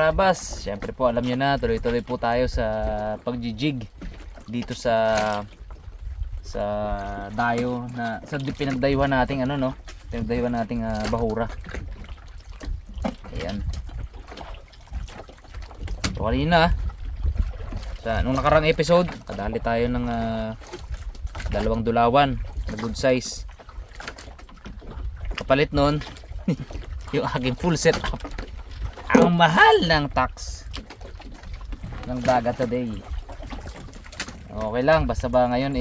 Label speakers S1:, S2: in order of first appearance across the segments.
S1: karabas, syempre po alam niyo na, tuloy-tuloy po tayo sa pagjijig dito sa dayo na sa pinagdayuhan nating ano no, pinagdayuhan nating bahura. Ayan. So kanina sa nung nakarang episode, kadali tayo ng dalawang dulawan na good size. Kapalit nun yung aking full setup. Ang mahal ng tax ng dagat today. Okay lang, basta ba ngayon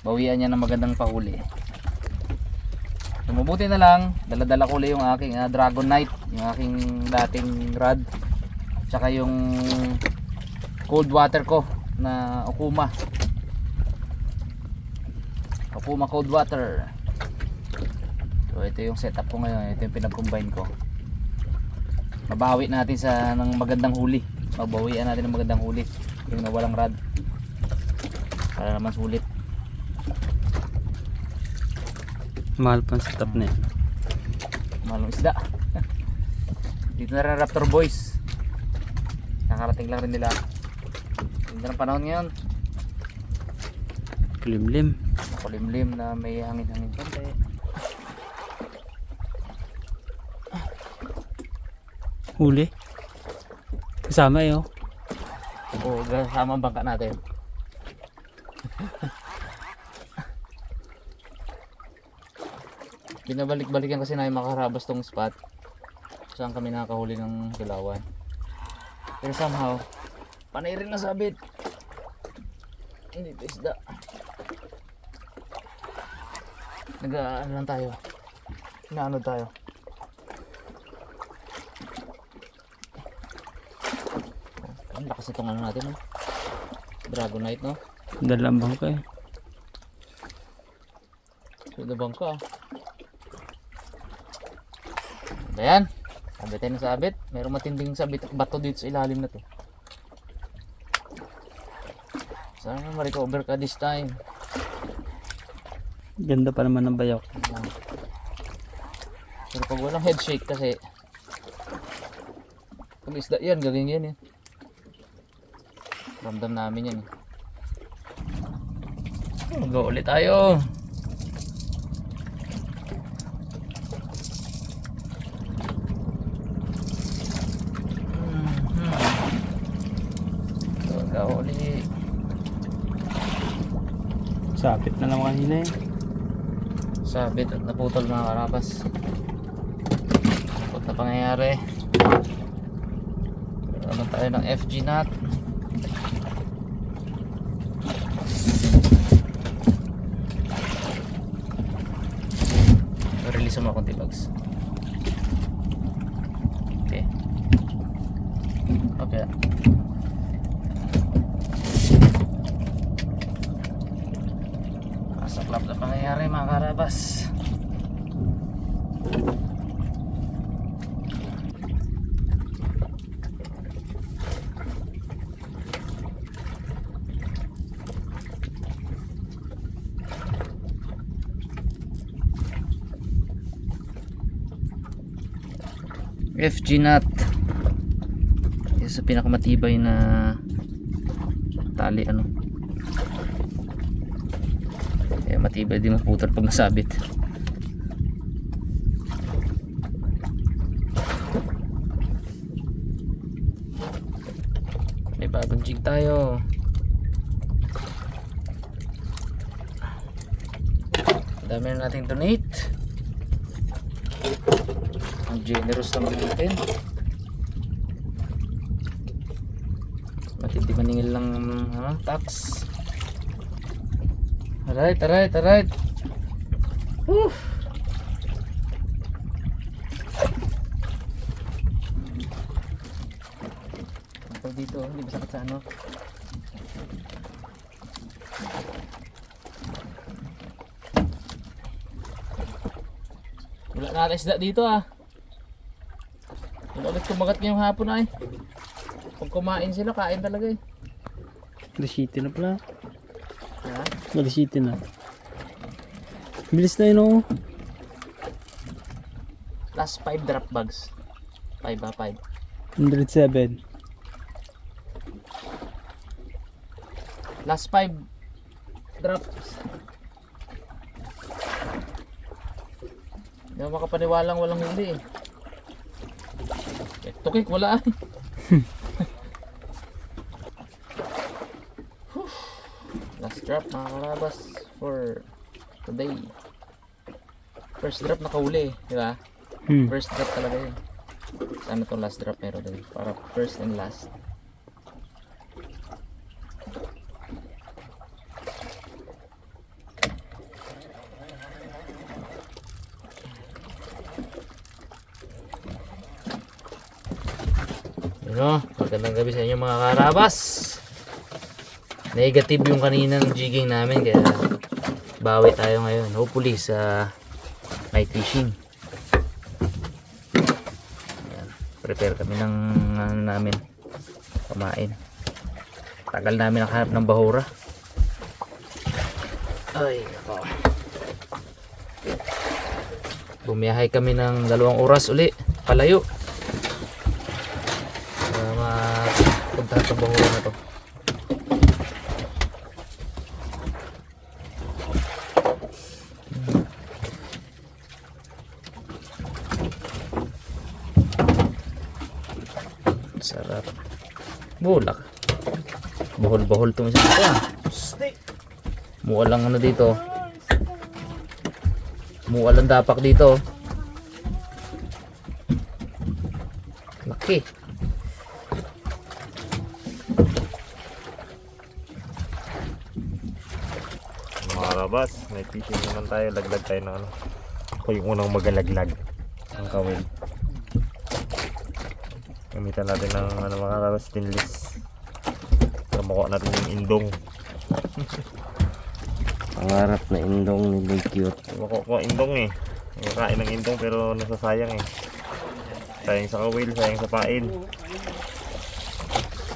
S1: bawian niya ng magandang pahuli. So, mabuti na lang, dala-dala ko ulit yung aking Dragon Knight, yung aking dating rod, tsaka yung cold water ko na Okuma cold water. So ito yung setup ko ngayon, ito yung pinag-combine ko. Mabawi natin sa ng magandang huli, mabawian natin ng magandang huli yung nawalang rod para naman sulit.
S2: Mahal pang setup na yan.
S1: Mahal ng isda. Dito na rin Raptor Boys, nakarating lang rin nila. Ganda ng panahon ngayon,
S2: Limlim.
S1: makulimlim na may hangin-hangin konti.
S2: Huli. Kasama eh oh.
S1: O kasama ang bangka natin. Binabalik-balikan kasi namin makaharabas tong spot saan kami nakakahuli ng dulawan. Pero somehow panay rin nasabit. Hindi ito isda. Nag-ano lang tayo, inaano tayo. Ang lakas itong ano natin, no? Dragon Knight, no?
S2: Dalang bangka eh.
S1: Suda bangka. Ayan, sabit tayo na sabit. Mayroong matinding sabit bato dito sa ilalim na to. Sana ma-recover ka this time.
S2: Ganda pa naman ng bayok.
S1: Pero pag walang head shake kasi pag isda yan, galing yan eh. Ramdam namin yan eh. Mag-go ulit tayo. Mag-go ulit.
S2: Sapit na naman kanina eh.
S1: Sabit at naputol mga karabas. Naput na pangyayari. Naman tayo ng FG knot. Release mo konti bags. Okay. Okay. Masaklap na pangyayari mga karabas. FG knot. Isa sa pinakamatibay na tali ano. Kaya matibay din maputol pag nasabit. May bagong jig tayo. Dami na nating donate. Ang generous naman natin. Matindi maningil lang tax. Alright. Ito dito, hindi ba sakit sa ano? Wala na isda dito ah. Wala ulit kumagat ngayong hapon ay. Pag kumain sila, kain talaga eh.
S2: City na pala.
S1: Ha?
S2: City na. Bilis na yun oh.
S1: Last 5 drop bags. 5 ha, 5.
S2: 107.
S1: Last 5 drops. Hindi ako makapaniwalang walang huli eh. Tukik, wala ay. Last drop mga karabas for today. First drop nakahuli eh, di ba? First drop talaga yun. Sana itong last drop meron din. Para first and last. Ano, magandang gabi sa inyo mga karabas. Negative yung kaninang jigging namin kaya bawi tayo ngayon. Hopefully sa night fishing. Ayan, prepare kami ng ano namin, kumain. Tagal namin nakahanap ng bahura. Ay, ako. Bumiyahay kami ng 2 oras uli palayo. Punta sa bahura na to. Sarap. Bulak. Bahol-bahol itong isang ito. Mual lang ano dito. Mual ang dapak dito. Laki.
S3: Karabas, may fishing naman tayo, laglag tayo ng ano. Ako yung unang magalaglag ng kawil. Gamitan natin ng ano, mga karabas, stainless para makuha natin yung indong.
S2: Pangarap na indong ni Boy Cute.
S3: Makuha indong eh, makakain ng indong pero nasasayang eh. Sayang sa kawil, sayang sa pain.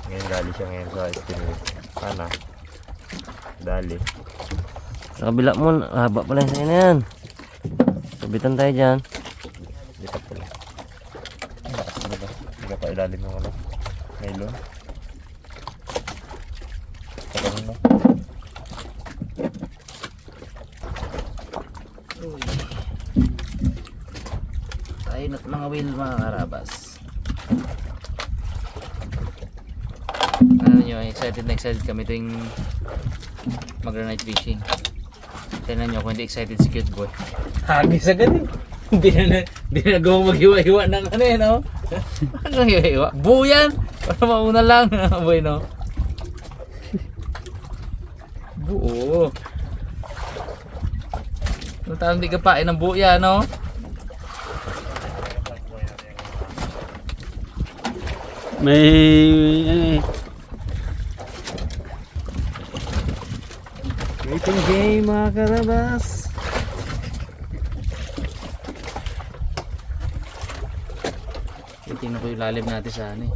S3: Ngayon dali siya ngayon sa stainless. Sana dali.
S2: Sa kabila mo, haba pala yung sa'yo na yan. Sabitan tayo dyan.
S3: Lipat pala. Hindi ka pa ilalim ng ano, nylon. Pagkaroon mo.
S1: Tayo na't mga wheel mga karabas. Ano nyo, excited na excited kami tuwing mag-night fishing. Tignan nyo kung hindi excited si Cute Boy. Hagis agad eh. Hindi na gawang maghiwa-hiwa ng ano eh, no? Ano hiwa-hiwa? Buo yan! Para mauna lang, boy, no? Buo. Nung tayo hindi ka pain ng buo yan, no?
S2: May ano eh. Waiting game mga karabas.
S1: Tingnan ko yung lalim natin sa ano eh.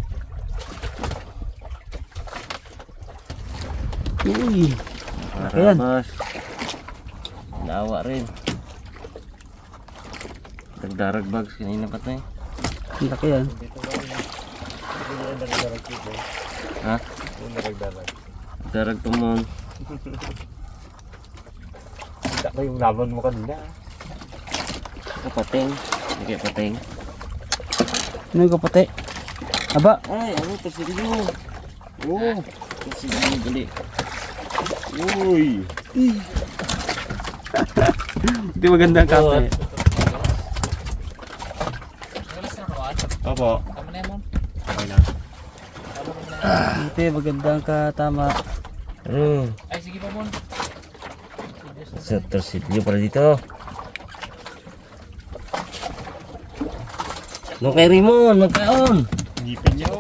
S2: Uy.
S4: Karabas. Lawa rin. Dagdarag bags kanina pa to eh.
S2: Ang laki yan.
S4: Ha? Darag tumon.
S3: Hindi ko yung laban mo kanina.
S4: Kapating. Hindi kaya pating.
S2: Ano yung kapate? Aba.
S4: Ay, ano to si Rio? Oo. Kasi ano gali.
S3: Uy!
S2: Hindi maganda ang kape.
S1: Alas na kawan?
S3: Opo.
S1: Tama na yan mo.
S3: Okay na.
S2: Hindi maganda ang katama.
S1: Ay sige pa mo.
S4: Sa torsilyo para dito. No kay Rimon, magkaon.
S3: Ngipin nyo.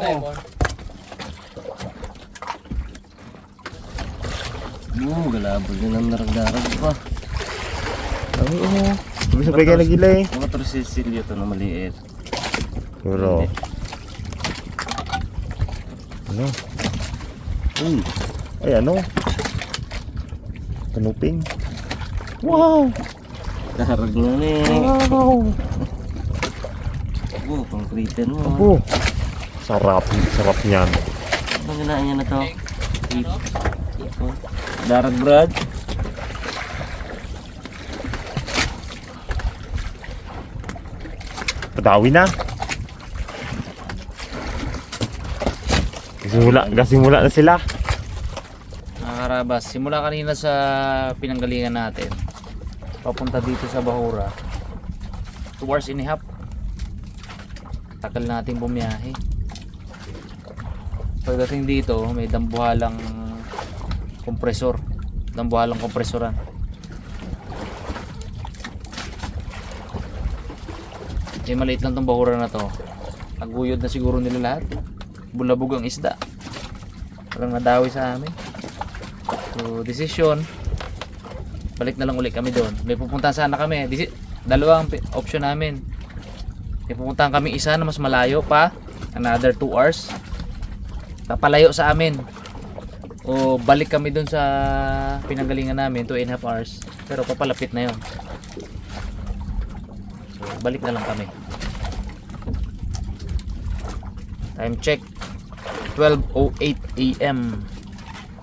S4: Galabol din ang narag-darag pa.
S3: Oo. Sabay kayo nagila eh.
S4: Mga torsilyo to na maliit.
S3: Pero. Ano? Uy. Ay ano? Kanuping. Wow!
S4: Darag na ni.
S3: Wow!
S4: Oh, pang kritan mo.
S3: Apo. Sarap. Sarap niyan.
S2: Ano ginaan niya na to?
S1: Darat Brad.
S3: Padawi na. Simula na sila.
S1: Mga karabas, simula kanina sa pinanggalingan natin papunta dito sa Bahura 2 hours and a half. Tagal natin bumiyahe. Pagdating dito may dambuhalang kompresoran. Maliit lang tong Bahura na to. Naguyod na siguro nila lahat. Bulabog ang isda. Parang nadawi sa amin. So, decision. Balik na lang ulit kami doon. May pupuntahan sana kami. Dalawang option namin. May pupuntahan kami isa na mas malayo pa. Another 2 hours. Papalayo sa amin. O balik kami doon sa pinanggalingan namin 2.5 hours. Pero papalapit na yon. So, balik na lang kami. Time check 12:08 AM.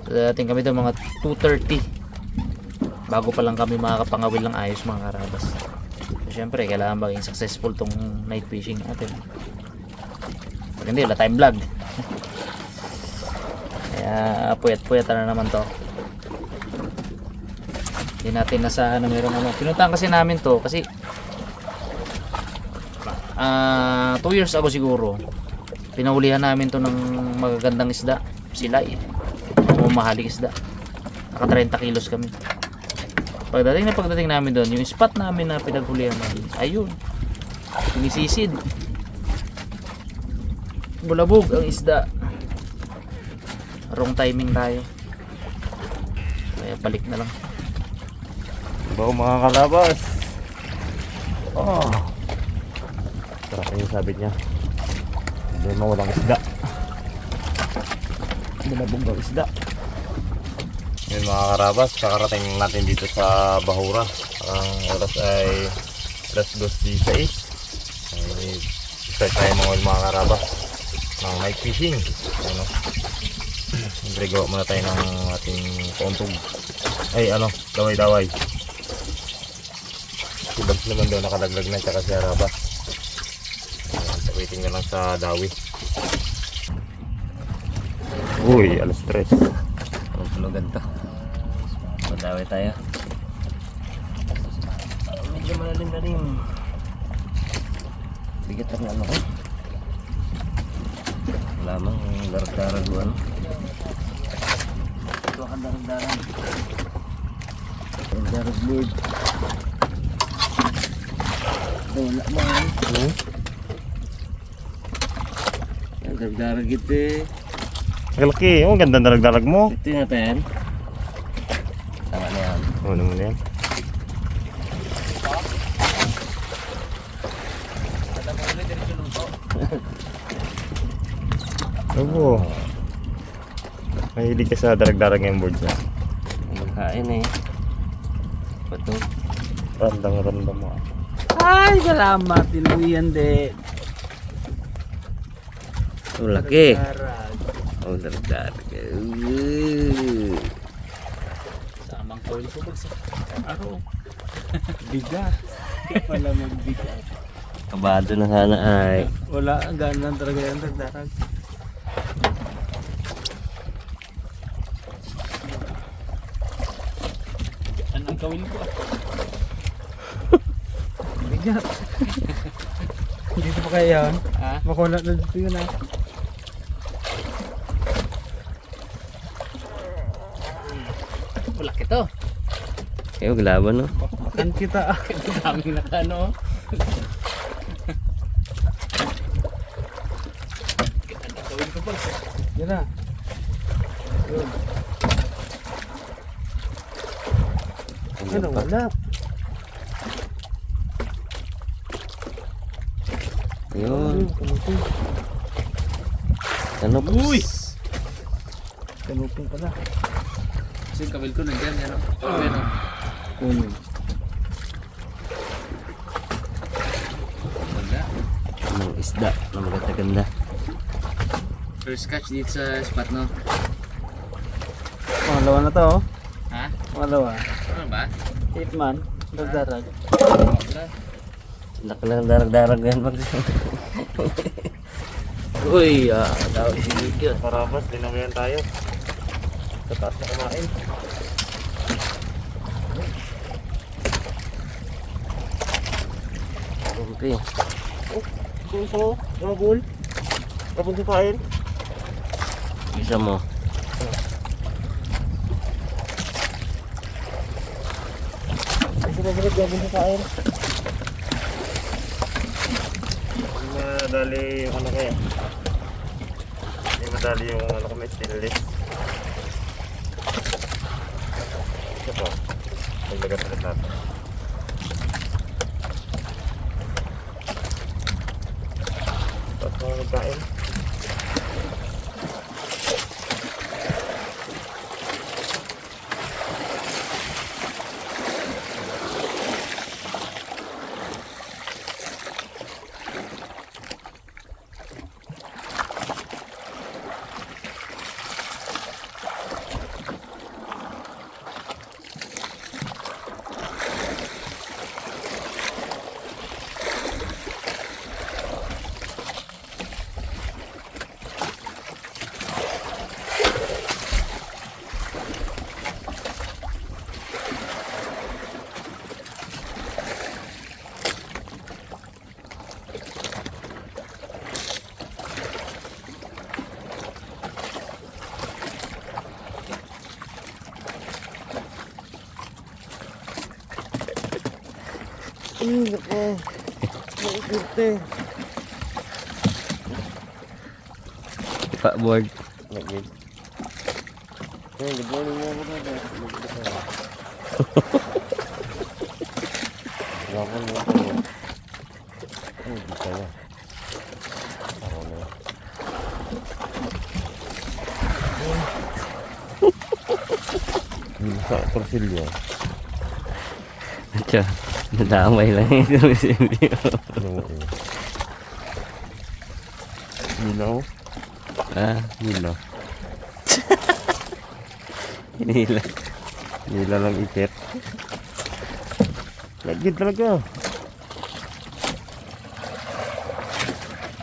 S1: So, dating kami doon mga 2:30. Bago pa lang kami makakapangawil ng ayos mga karabas. So, syempre kailangan maging successful tong night fishing natin. Pag hindi wala tayong vlog. Kaya puyat-puyat na naman to. Hindi natin nasa ano meron ano. Pinuntahan kasi namin to kasi 2 years ago siguro pinahulihan namin to ng magagandang isda, sila mamahaling isda. Naka 30 kilos kami. Pagdating namin doon, yung spot namin na pinaghulihan namin, ayun, sinisisid, bulabog ang isda. Wrong timing tayo, kaya balik na lang.
S3: Bago mga kalabas. Oh. Sarap yung sabit niya. Hindi mawalang isda. Bulabog ang isda. Ngayon mga karabas, kakarating natin dito sa Bahura. Ang oras ay alas 2:06. Start tayo mga karabas ng night fishing. Ano? Gawa muna tayo ng ating pontog. Ay ano, daway-daway. Si Babs naman daw nakalaglag na tsaka si Arabas. Waiting na lang sa dawi. Uy, alas 3.
S2: Tulugan to. Madawi tayo. Medyo malalim-lalim. Bigat ang ano ko. Lamang darag-darag ano. Ito ang darag-darag. Darag bird. Wala man. Darag-darag ito eh.
S3: Kalaki, oh, ganda darag-darag mo.
S2: Ito yung natin. Tama na yan.
S3: Oo naman yan. Oo. Mahilig ka sa darag-darag yung board niya.
S2: Magkain eh. Pato.
S3: Randang-randang mo.
S4: Ay, salamat. Tinuyan din.
S2: Oh, laki. Oh, darag-darag.
S1: Samang coil ko bagsak. Araw.
S4: Bigat. Hindi pala magbigat.
S2: Kabado na sana ay.
S4: Wala, ganun talaga yung dagdarag.
S1: Anong kawin ko?
S4: Bigat. Dito pa kaya yun?
S1: Ha?
S4: Makulat na dito yun ah.
S1: Malaki to.
S2: Kayo galaban no?
S4: Makan kita ah.
S1: Ang daming nakano. Anong kawin ko bagsak?
S4: Yan na. Yun. Ano, wala.
S2: Yun. Ano po?
S1: Uy!
S4: Kanupin pala.
S1: Kasi yung kawil ko nandyan. Yan o. Yan o.
S4: Uno.
S1: Wala.
S2: Ang isda na maganda-ganda.
S1: First catch dito sa spot, no?
S4: Pangalawa na to, oh.
S1: Ha?
S4: Pangalawa.
S1: Ano ba?
S4: Hitman. Dagdarag.
S2: Laki ng darag-darag yan. Uy, daw si
S3: Karabas, dinamayan tayo. Sa taas na kumain.
S2: Okay.
S3: Puso, gabul. Gabul sa kain.
S2: Isa mo.
S3: Kasi mabalik gabul sa kain. Madali yung ano kaya. Hindi madali yung ano kami, stainless. Ito po. Paglagat-lagat natin. Tapos mga nagkain.
S2: Pak board.
S3: Good morning mga kapatid. Gapon mo ito. Hindi kaya. Ako na. Hindi sa torsilyo.
S2: Tiyo, nadamay lang ito si Silvio.
S3: Ano mo yun? Nilaw? Nilaw.
S2: Hinila.
S3: Nila lang ikit. Lagid talaga.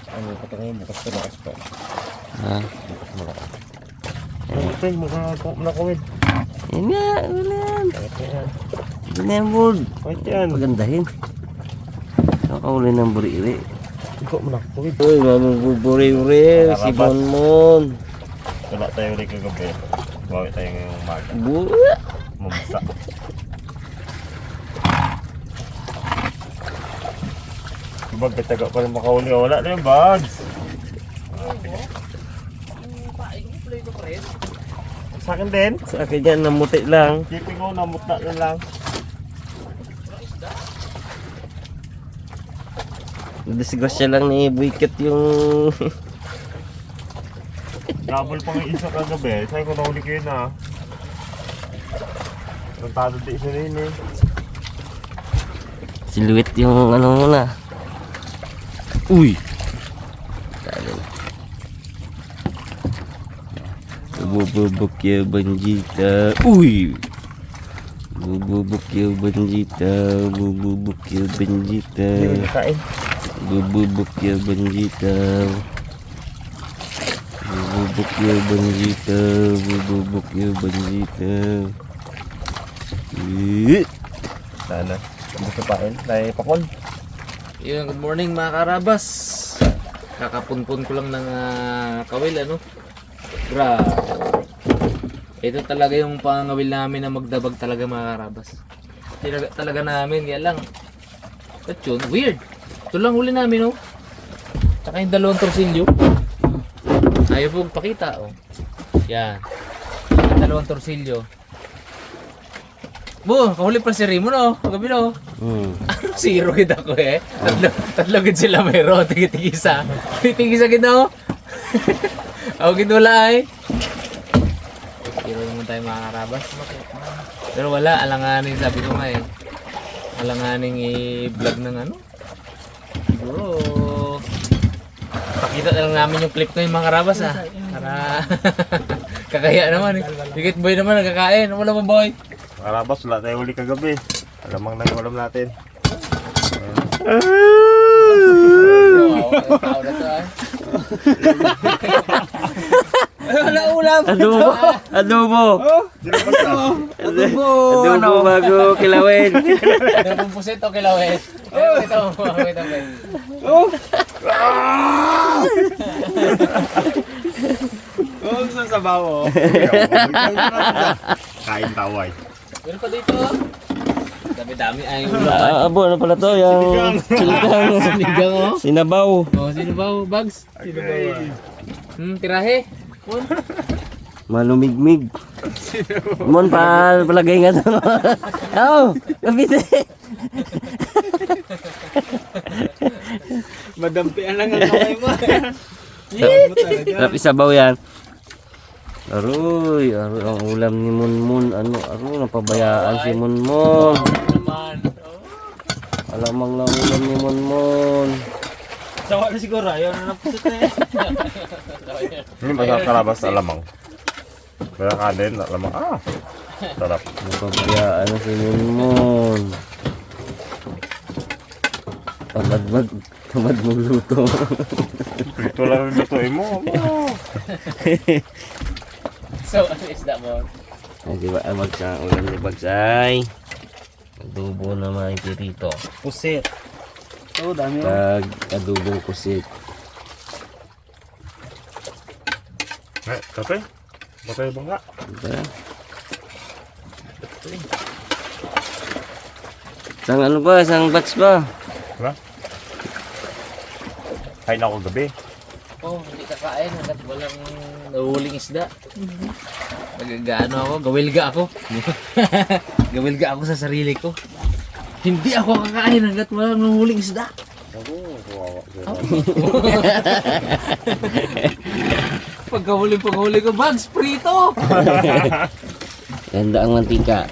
S3: Ano pa tayo bukas pa lakas pa. Bukas malakas. Ano tayo makakawid.
S2: Yan nga, wala yan.
S3: Bakit yan?
S2: Hindi na yung board.
S3: Bakit yan?
S2: Pagandahin. Nakakauli ng buri-uri.
S3: Ikaw manakawid.
S2: Uy, mamuburi-uri. Si Bonmon.
S3: Wala tayo ulit kagabi. Bawi tayo ngayong umaga.
S2: Buwa.
S3: Mamasa. Bag kataga pa rin makauli. Wala na yung bags. Sa akin din.
S2: Sa akin yan, namuti lang.
S3: Keeping ko, namuta na lang.
S2: Disgrasya lang ni Buiket yung...
S3: Gabol pa nga isa kagabi. Sabi ko nahuli kayo na. Tantado di isa rin eh.
S2: Silhouette yung ano muna. Uy! Dali. Bububuk ya banjita. Uy! Bububuk ya banjita. Bububuk ya banjita.
S3: Hindi kain.
S2: Bububuk ya banjita. Bububuk ya banjita. Bububuk ya banjita.
S3: Sana. Gusto pain. Tayo pakon.
S1: Yun, good morning mga karabas. Kakapunpun ko lang ng kawil, ano? Grabe. Ito talaga yung pangawil namin na magdabag talaga mga karabas. Talaga namin, kaya lang. At yun, weird. Ito lang huli namin, oh. Tsaka yung dalawang torsilyo. Ayaw po pakita, oh. Yan. Yung dalawang torsilyo. Bo, kahuli pa si Rimo, no? Pagabi, no? Zero gid ako eh. Tatlo gid sila mayroon. Tigi-tigisa. Tigi-tigisa gid ako. Ako gid wala eh. Zero naman tayo mga karabas. Pero wala, alanganin sabi ko nga eh. Alanganin i-vlog ng ano. Siguro Kita na lang namin yung clip ko yung mga karabas Para kakaya naman eh. Higit boy naman nagkakain. Wala ba boy?
S3: Karabas, wala tayo uli kagabi. Alamang na yung ulam natin.
S1: Tao na to ah.
S2: Adobo! Adobo! Adobo bago kilawin.
S1: Ano pong pusit o kilawin? Ito.
S4: Oh, sa sabaw.
S3: Kain taway.
S1: Meron pa dito. Dami-dami ay
S2: Abo, ano pala to? Yung sinigang.
S1: Sinigang oh.
S2: Sinabaw.
S1: Oh, sino ba? Bags? Sino ba? Tirahe.
S2: Malumigmig. Mon palagay nga to. Oh, kapite.
S4: Madampian lang ang kamay mo.
S2: Sarap isabaw yan. Aroy, ang ulam ni Munmun. Napabayaan si Munmun.
S1: Naman.
S2: Alamang lang ulam ni Munmun.
S4: Sawa na siguro. Ayaw na napusit na eh.
S3: Hindi ba sa karabas alamang? Kaya ka din, alamang. Sarap.
S2: Napabayaan na si Munmun. Tamad magluto.
S3: Ito lang yung lutuin mo.
S1: So, ano isda mo?
S2: Ay, di ba, ang ulam ni Bagsay. Adobo na makikirito.
S4: Pusit. Oh, dami.
S2: Tag adobong kusit.
S3: Kape? Bakay bangka?
S2: Diba? Isang ano ba? Isang batch ba?
S3: Diba? Kain ako gabi.
S1: Oh, hindi kakain hanggat walang nahuhuling isda. Nagagaano ako, gawilga ako. Gawilga ako sa sarili ko. Hindi ako kakain hanggat walang nahuhuling isda.
S3: Ako, kawawa.
S1: Pagkahuli ko, bags, prito!
S2: Ganda ang mantika.